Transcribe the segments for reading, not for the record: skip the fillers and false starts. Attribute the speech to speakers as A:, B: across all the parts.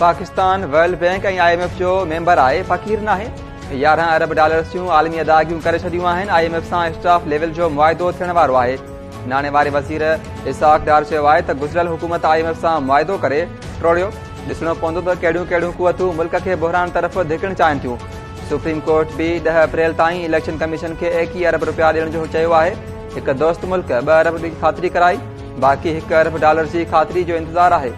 A: Pakistan world bank ऐं IMF जो member आहे, फ़क़ीर नाहे। 11 अरब डॉलर्स जूं आलमी अदायगियूं करे छॾियूं आहिनि। IMF सां स्टाफ लेवल जो मुआहिदो थियण वारो आहे। नाणे वारे वज़ीर इसाक डार चयो आहे त गुज़िरियल हुकूमत IMF सां मुआहिदो करे टोड़ियो। ॾिसणो पवंदो त कहिड़ियूं कहिड़ियूं क़ुवतूं मुल्क खे बहिरान तरफ़ धिकणु चाहिनि थियूं। सुप्रीम कोर्ट बि 10 अप्रैल ताईं इलेक्शन कमीशन खे 21 अरब रुपया ॾियण जो चयो आहे। हिकु दोस्त मुल्क 2 अरब जी ख़ातिरी कराई, बाक़ी 1 अरब डॉलर जी ख़ातिरी जो इंतज़ारु आहे।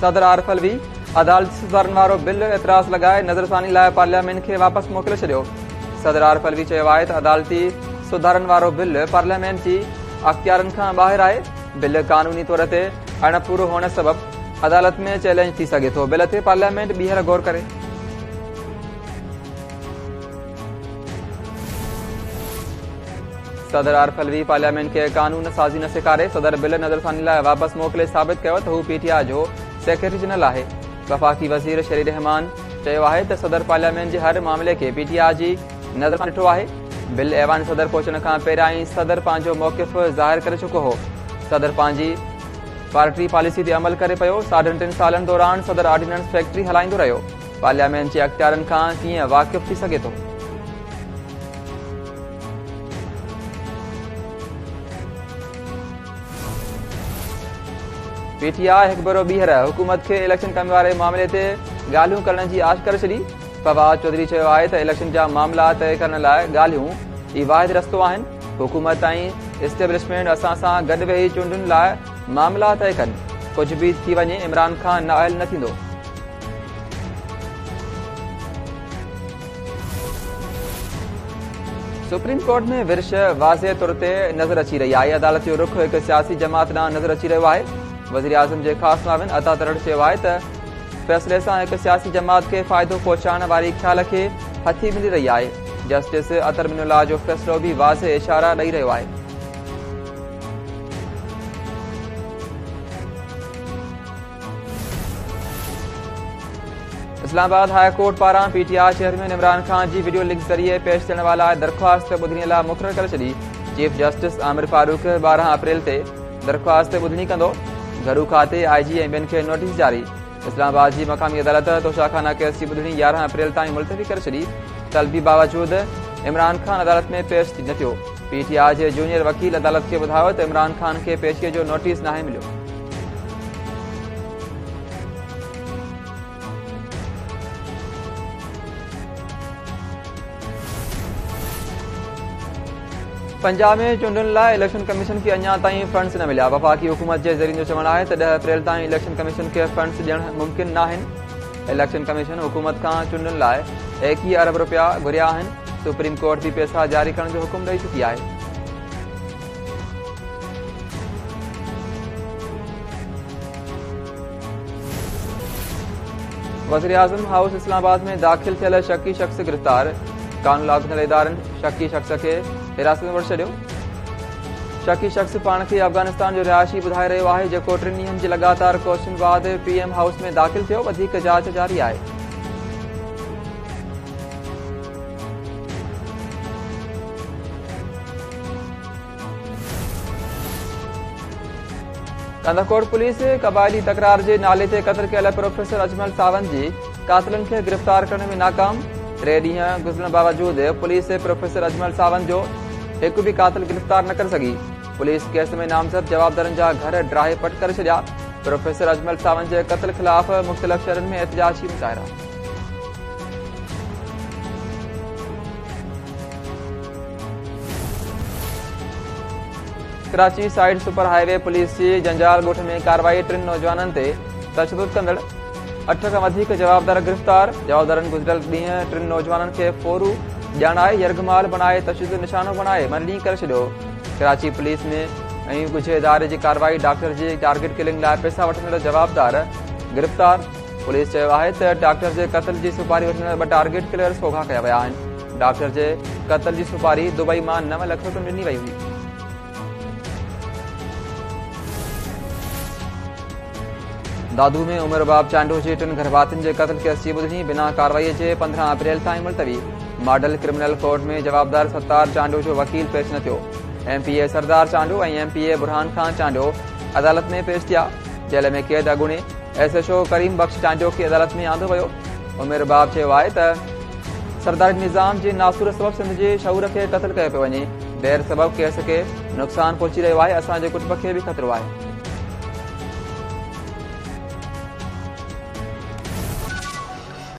A: सदर आरिफ अलवी अदालती सुधारनि वारो बिल एतिराज़ लॻाए नज़रसानी लाइ पार्लियामेंट खे वापसि मोकिले छॾियो। सदर आरिफ अलवी चयो आहे त अदालती सुधारनि वारो बिल पार्लियामेंट जी अख़्तियारनि खां ॿाहिरि आहे। बिल क़ानूनी तौर ते अणपूरो हुअण सबबि अदालत में चैलेंज थी सघे थो। बिल ते पार्लियामेंट ॿीहर गौर करे। सदर आरिफ अलवी पार्लियामेंट खे कानून साज़ी न सेखारे। सदर बिल नज़रसानी लाइ वापसि मोकिले साबित कयो त हू PTI जो सेक्रेटरी जनरल आहे। वफ़ाक़ी वज़ीर शरी रहमान चयो आहे त सदर पार्लियामेंट जे हर मामले खे PTI जी नज़र सां ॾिठो आहे। बिल ऐवान सदर पहुचण खां पहिरियां ई सदर पंहिंजो मौक़िफ़ ज़ाहिर करे चुको हो। सदर पंहिंजी पार्टी पॉलिसी ते अमल करे पियो। 3.5 सालनि दौरान सदर ऑर्डिनेंस फैक्ट्री हलाईंदो रहियो। पार्लियामेंट जे अख़्तियारनि खां कीअं वाक़िफ़ थी सघे थो। PTI हिकु भेरो ॿीहर हुकूमत खे इलेक्शन करण वारे मामले ते ॻाल्हियूं करण जी आश करे छॾी। फवाद चौधरी चयो आहे त इलेक्शन जा मामला तइ करण लाइ ॻाल्हियूं ई वाहिद रस्तो आहिनि। हुकूमत ऐं इस्टेब्लिशमेंट असां सां गॾु वेही चूंडुनि लाइ मामला तइ कनि। कुझु बि थी वञे, इमरान खान नाअहल न थींदो। सुप्रीम कोर्ट में विर्श वाज़े तौर ते नज़र अची रही आहे। अदालत जो रुख हिकु सियासी जमात ॾांहुं नज़र अची रहियो आहे। वज़ीर आज़म जे ख़ासि मुआविन अता तरड़ चयो आहे त फ़ैसिले सां हिकु सियासी जमात खे फ़ाइदो पहुचाइण वारी ख़्याल खे हथी मिली रही आहे। जस्टिस अतर मिनुल्लाह जो फ़ैसिलो बि वाज़े इशारा ॾेई रहियो आहे। इस्लामाबाद हाई कोर्ट पारां PTI चेयरमैन इमरान खान जी वीडियो लिंक ज़रिए पेश थियण वाला दरख़्वास्त ॿुधणी लाइ मुक़ररु करे छॾी। चीफ जस्टिस आमिर फारूक 12 अप्रैल ते दरख़्वास्त ॿुधणी कंदो। घरू खाते IG ऐं ॿियनि खे नोटिस जारी। इस्लामाबाद जी मक़ामी अदालत तोशाखाना केस जी ॿुधणी 11 अप्रैल ताईं मुलतवी करे छॾी। तलबी बावजूद इमरान खान अदालत में पेश न थियो। PTI जे जूनियर वकील अदालत खे ॿुधायो त इमरान खान खे पेशीअ जो नोटिस नाहे मिलियो। पंजाब में चूंडुनि लाइ इलेक्शन कमीशन खे अञा ताईं फंड्स न मिलिया। वफ़ाक़ी हुकूमत जे ज़रीए जो चवणु आहे त 10 अप्रैल ताईं इलेक्शन कमीशन खे फंड्स ॾियणु मुमकिन न आहिनि। इलेक्शन कमीशन हुकूमत खां चूंडुनि लाइ 21 अरब रुपया घुरिया आहिनि। सुप्रीम कोर्ट बि पैसा जारी करण जो हुकुम ॾेई चुकी आहे। वज़ीर आज़म हाउस इस्लामाबाद में दाख़िल थियल शकी शख़्स गिरफ़्तार। कानून लागू थियल इदारनि शकी शख़्स खे हिरासत में वठी छॾियो। शकी शख़्स पाण खे अफ़गानिस्तान जो रिहायशी ॿुधाए रहियो आहे, जेको 3 ॾींहनि जे लगातार कोशिशुनि बाद PM हाउस में दाख़िल थियो। वधीक जांच जारी आहे। कंदकोट पुलिस क़बाइली तकरार जे नाले ते क़त्ल कयल प्रोफेसर अजमल सावंत जी कातिलनि खे गिरफ़्तार करण में नाकाम। 3 ॾींहं गुज़रण बावजूद पुलिस प्रोफेसर अजमल सावंत जो हिकु बि कातिल गिरफ़्तार न करे सघी। पुलिस केस में नामज़द जवाबदारनि जा घर ड्राहे पट करे छॾिया। प्रोफेसर अजमल सावंत जे क़त्ल ख़िलाफ़ मुख़्तलिफ़ शहरनि में एहतिजाजी मुज़ाहिरा। Karachi side super highway police जी जंजाल ॻोठ में कार्रवाई। 3 नौजवाननि ते तशदुद कंदड़ 8 खां वधीक जवाबदार गिरफ़्तार। जवाबदारनि गुज़िरियल ॾींहुं 3 नौजवाननि खे फोरू ॼाणाए यरगमाल बणाए तशदुद निशानो बणाए मरणी करे छॾियो। कराची पुलिस में ऐं ॻुझे इदारे जी कार्रवाई। डॉक्टर जी टारगेट किलिंग लाइ पैसा वठंदड़ जवाबदार गिरफ़्तार। पुलिस चयो आहे त डॉक्टर जे क़त्ल जी सुपारी वठंदड़ 2 टारगेट किलर्स सोघा कया विया आहिनि। डॉक्टर जे क़त्ल जी सुपारी दुबई मां 9 लख रुपए ॾिनी वई हुई। दादू में उमर बाब चांडो जे 3 घर वातियुनि जे क़त्ल केस जी ॿुधणी बिना कार्रवाई जे 15 अप्रैल ताईं मुलतवी। मॉडल क्रिमिनल कोर्ट में जवाबदार सत्तार चांडो जो वकील पेश न थियो। MPA सरदार चांडो ऐं MPA बुरहान खान चांडो अदालत में पेश थिया। जेल में कैद अॻूणे SHO करीम बख्श चांडो खे अदालत में आंदो वियो। उमेर बाब चयो आहे त सरदारी निज़ाम जे नासूर सबब सिंध जे शऊर खे क़त्ल कयो पियो वञे। देर सबब केस खे नुक़सान पहुची रहियो आहे। असांजे कुटुंब खे बि ख़तरो आहे।